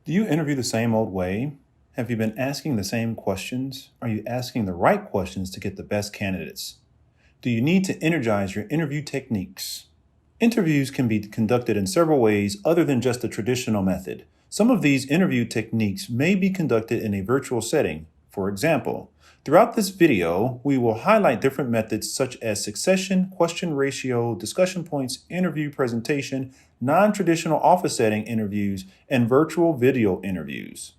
Do you interview the same old way? Have you been asking the same questions? Are you asking the right questions to get the best candidates? Do you need to energize your interview techniques? Interviews can be conducted in several ways other than just the traditional method. Some of these interview techniques may be conducted in a virtual setting. For example, throughout this video, we will highlight different methods such as succession, question ratio, discussion points, interview presentation, non-traditional office setting interviews, and virtual video interviews.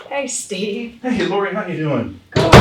Hey, Steve. Hey, Lori, how you doing? Good.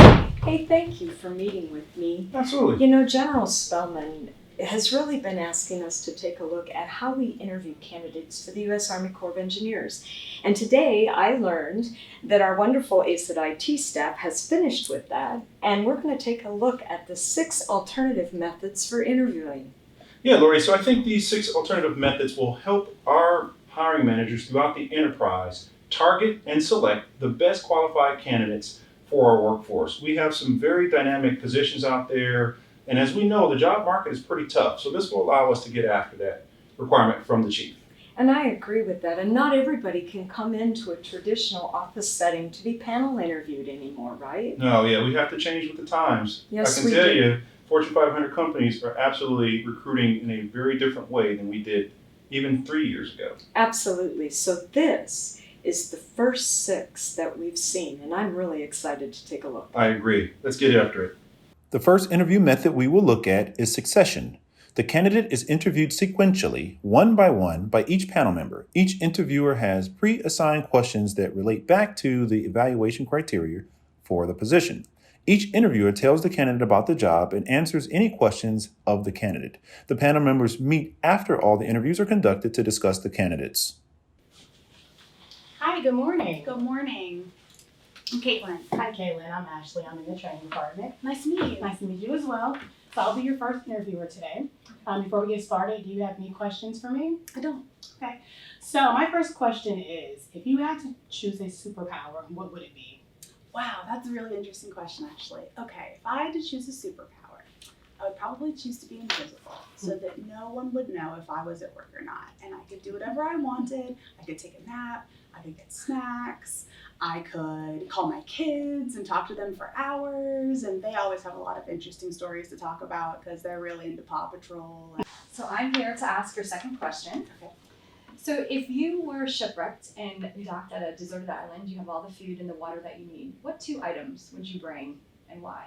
Hey, thank you for meeting with me. Absolutely. You know, General Spellman has really been asking us to take a look at how we interview candidates for the U.S. Army Corps of Engineers. And today I learned that our wonderful ACED IT staff has finished with that, and we're going to take a look at the 6 alternative methods for interviewing. Yeah, Lori, so I think these 6 alternative methods will help our hiring managers throughout the enterprise target and select the best qualified candidates for our workforce. We have some very dynamic positions out there, and as we know, the job market is pretty tough, so this will allow us to get after that requirement from the chief. And I agree with that, and not everybody can come into a traditional office setting to be panel interviewed anymore, right? No, yeah, we have to change with the times. Yes, I we can tell do. you, Fortune 500 companies are absolutely recruiting in a very different way than we did even 3 years ago. Absolutely. So this is the first 6 that we've seen, and I'm really excited to take a look. I agree. Let's get after it. The first interview method we will look at is succession. The candidate is interviewed sequentially, one by each panel member. Each interviewer has pre-assigned questions that relate back to the evaluation criteria for the position. Each interviewer tells the candidate about the job and answers any questions of the candidate. The panel members meet after all the interviews are conducted to discuss the candidates. Hi, good morning. Good morning. I'm Caitlin. Hi, Caitlin. I'm Ashley. I'm in the training department. Nice to meet you. Nice to meet you as well. So I'll be your first interviewer today. Before we get started, do you have any questions for me? I don't. Okay. So my first question is, if you had to choose a superpower, what would it be? Wow, that's a really interesting question, actually. Okay, if I had to choose a superpower, I would probably choose to be invisible so that no one would know if I was at work or not. And I could do whatever I wanted. I could take a nap. I could get snacks. I could call my kids and talk to them for hours. And they always have a lot of interesting stories to talk about because they're really into Paw Patrol. So I'm here to ask your second question. Okay. So if you were shipwrecked and docked at a deserted island, you have all the food and the water that you need, what 2 items would you bring and why?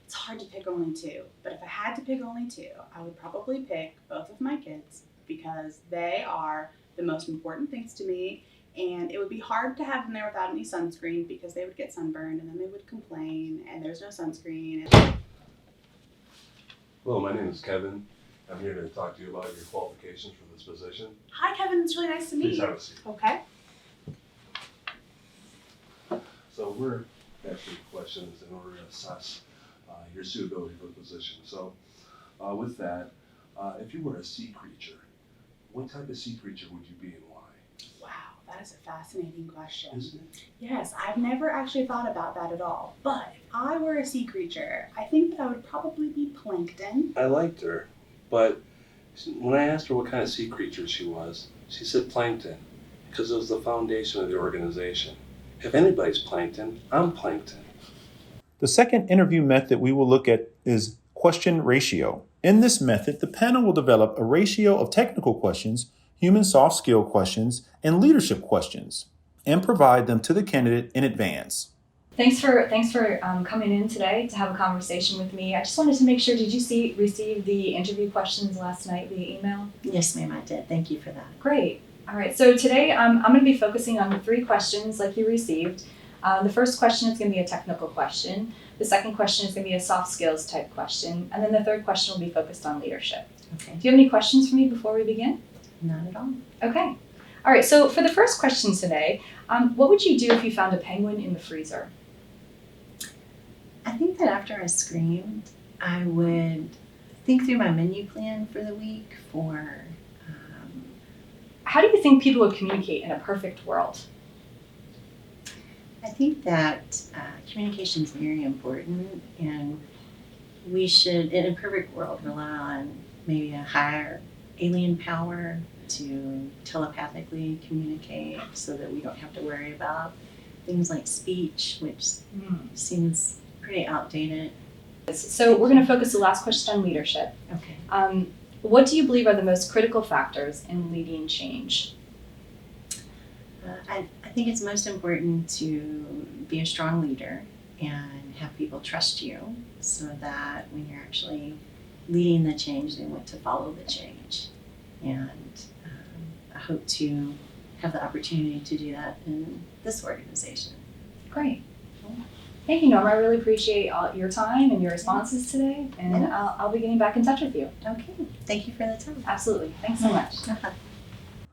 It's hard to pick only 2, but if I had to pick only 2, I would probably pick both of my kids because they are the most important things to me. And it would be hard to have them there without any sunscreen because they would get sunburned and then they would complain and there's no sunscreen. Hello, my name is Kevin. I'm here to talk to you about your qualifications for this position. Hi, Kevin. It's really nice to meet Please you. have a seat. Okay. So we're asking questions in order to assess your suitability for the position. So with that, if you were a sea creature, what type of sea creature would you be and why? Wow, that is a fascinating question. Isn't it? Yes, I've never actually thought about that at all. But if I were a sea creature, I think that I would probably be plankton. I liked her, but when I asked her what kind of sea creature she was, she said plankton, because it was the foundation of the organization. If anybody's plankton, I'm plankton. The second interview method we will look at is question ratio. In this method, the panel will develop a ratio of technical questions, human soft skill questions, and leadership questions, and provide them to the candidate in advance. Thanks for coming in today to have a conversation with me. I just wanted to make sure, did you receive the interview questions last night via email? Yes, ma'am, I did. Thank you for that. Great. All right, so today I'm going to be focusing on the 3 questions like you received. The first question is going to be a technical question. The second question is going to be a soft skills type question. And then the third question will be focused on leadership. Okay. Do you have any questions for me before we begin? Not at all. Okay. All right, so for the first question today, what would you do if you found a penguin in the freezer? I think that after I screamed, I would think through my menu plan for the week for How do you think people would communicate in a perfect world? I think that communication is very important, and we should, in a perfect world, rely on maybe a higher alien power to telepathically communicate so that we don't have to worry about things like speech, which seems pretty outdated. So we're going to focus the last question on leadership. Okay. What do you believe are the most critical factors in leading change? I think it's most important to be a strong leader and have people trust you so that when you're actually leading the change, they want to follow the change. And I hope to have the opportunity to do that in this organization. Great. Thank you, Norma. I really appreciate your time and your responses today, and Yeah. I'll be getting back in touch with you. Okay, thank you for the time. Absolutely. Thanks so much.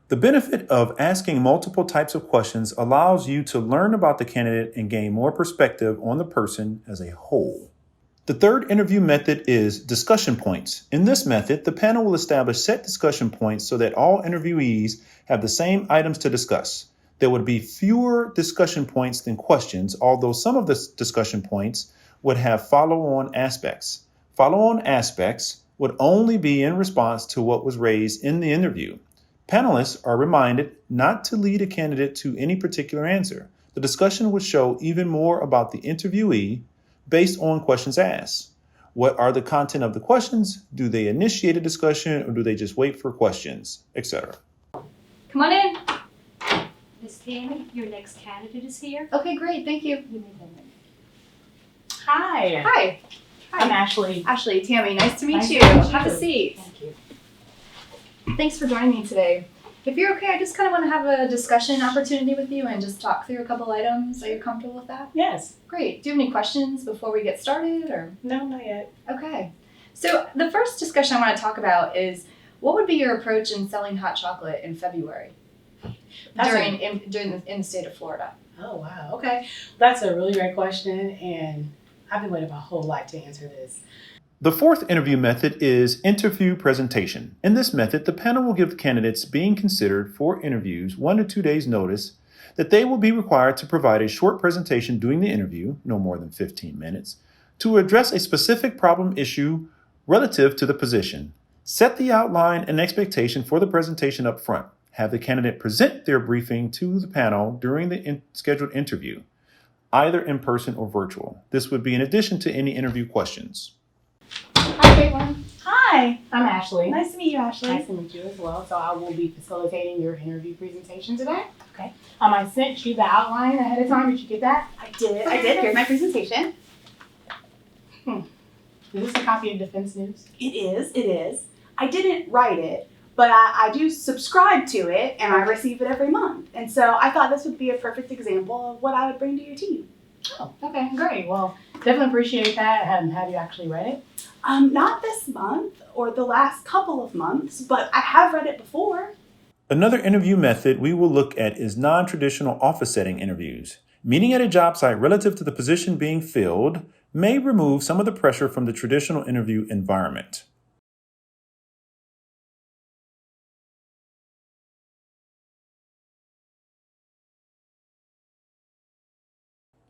The benefit of asking multiple types of questions allows you to learn about the candidate and gain more perspective on the person as a whole. The third interview method is discussion points. In this method, the panel will establish set discussion points so that all interviewees have the same items to discuss. There would be fewer discussion points than questions, although some of the discussion points would have follow-on aspects. Follow-on aspects would only be in response to what was raised in the interview. Panelists are reminded not to lead a candidate to any particular answer. The discussion would show even more about the interviewee based on questions asked. What are the content of the questions? Do they initiate a discussion or do they just wait for questions, etc.? Come on in. Miss Tammy, your next candidate is here. Okay, great. Thank you. Hi. Hi. I'm Ashley. Ashley, Tammy, nice to meet Nice you. to meet you. Have a seat. Thank you. Thanks for joining me today. If you're okay, I just kind of want to have a discussion opportunity with you and just talk through a couple items. Are you comfortable with that? Yes. Great. Do you have any questions before we get started, or? No, not yet. Okay. So the first discussion I want to talk about is what would be your approach in selling hot chocolate in February in the state of Florida? Oh, wow. Okay. That's a really great question, and I've been waiting my whole life to answer this. The fourth interview method is interview presentation. In this method, the panel will give the candidates being considered for interviews 1 to 2 days notice that they will be required to provide a short presentation during the interview, no more than 15 minutes, to address a specific problem issue relative to the position. Set the outline and expectation for the presentation up front. Have the candidate present their briefing to the panel during the scheduled interview, either in person or virtual. This would be in addition to any interview questions. Hi, Caitlin. Hi. I'm Ashley. Nice to meet you, Ashley. Nice to meet you as well. So I will be facilitating your interview presentation today. Okay. I sent you the outline ahead of time. Did you get that? I did. Here's my presentation. Is this a copy of Defense News? It is. I didn't write it, but I do subscribe to it and I receive it every month. And so I thought this would be a perfect example of what I would bring to your team. Oh, okay, great. Well, definitely appreciate that. Have you actually read it? Not this month or the last couple of months, but I have read it before. Another interview method we will look at is non-traditional office setting interviews. Meeting at a job site relative to the position being filled may remove some of the pressure from the traditional interview environment.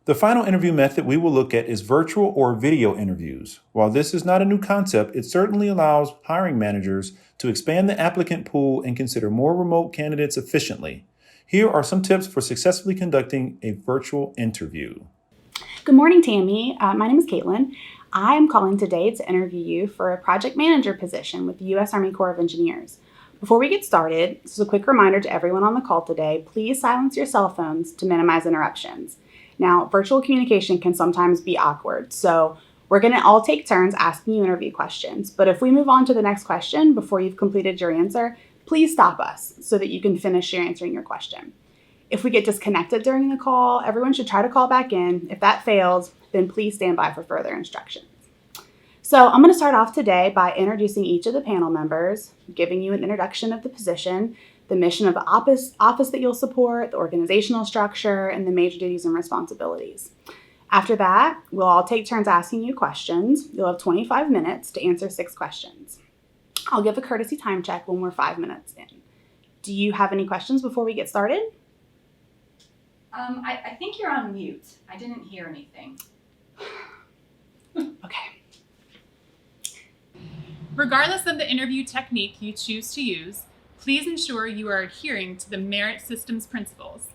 The final interview method we will look at is virtual or video interviews. While this is not a new concept, it certainly allows hiring managers to expand the applicant pool and consider more remote candidates efficiently. Here are some tips for successfully conducting a virtual interview. Good morning, Tammy. My name is Caitlin. I am calling today to interview you for a project manager position with the U.S. Army Corps of Engineers. Before we get started, this is a quick reminder to everyone on the call today, please silence your cell phones to minimize interruptions. Now, virtual communication can sometimes be awkward, so we're going to all take turns asking you interview questions. But if we move on to the next question before you've completed your answer, please stop us so that you can finish answering your question. If we get disconnected during the call, everyone should try to call back in. If that fails, then please stand by for further instructions. So I'm going to start off today by introducing each of the panel members, giving you an introduction of the position, the mission of the office that you'll support, the organizational structure, and the major duties and responsibilities. After that, we'll all take turns asking you questions. You'll have 25 minutes to answer 6 questions. I'll give a courtesy time check when we're 5 minutes in. Do you have any questions before we get started? I think you're on mute. I didn't hear anything. Okay. Regardless of the interview technique you choose to use, please ensure you are adhering to the merit systems principles.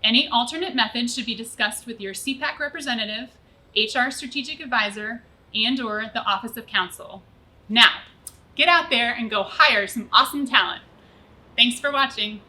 Any alternate method should be discussed with your CPAC representative, HR strategic advisor, and/or the Office of Counsel. Now, get out there and go hire some awesome talent. Thanks for watching.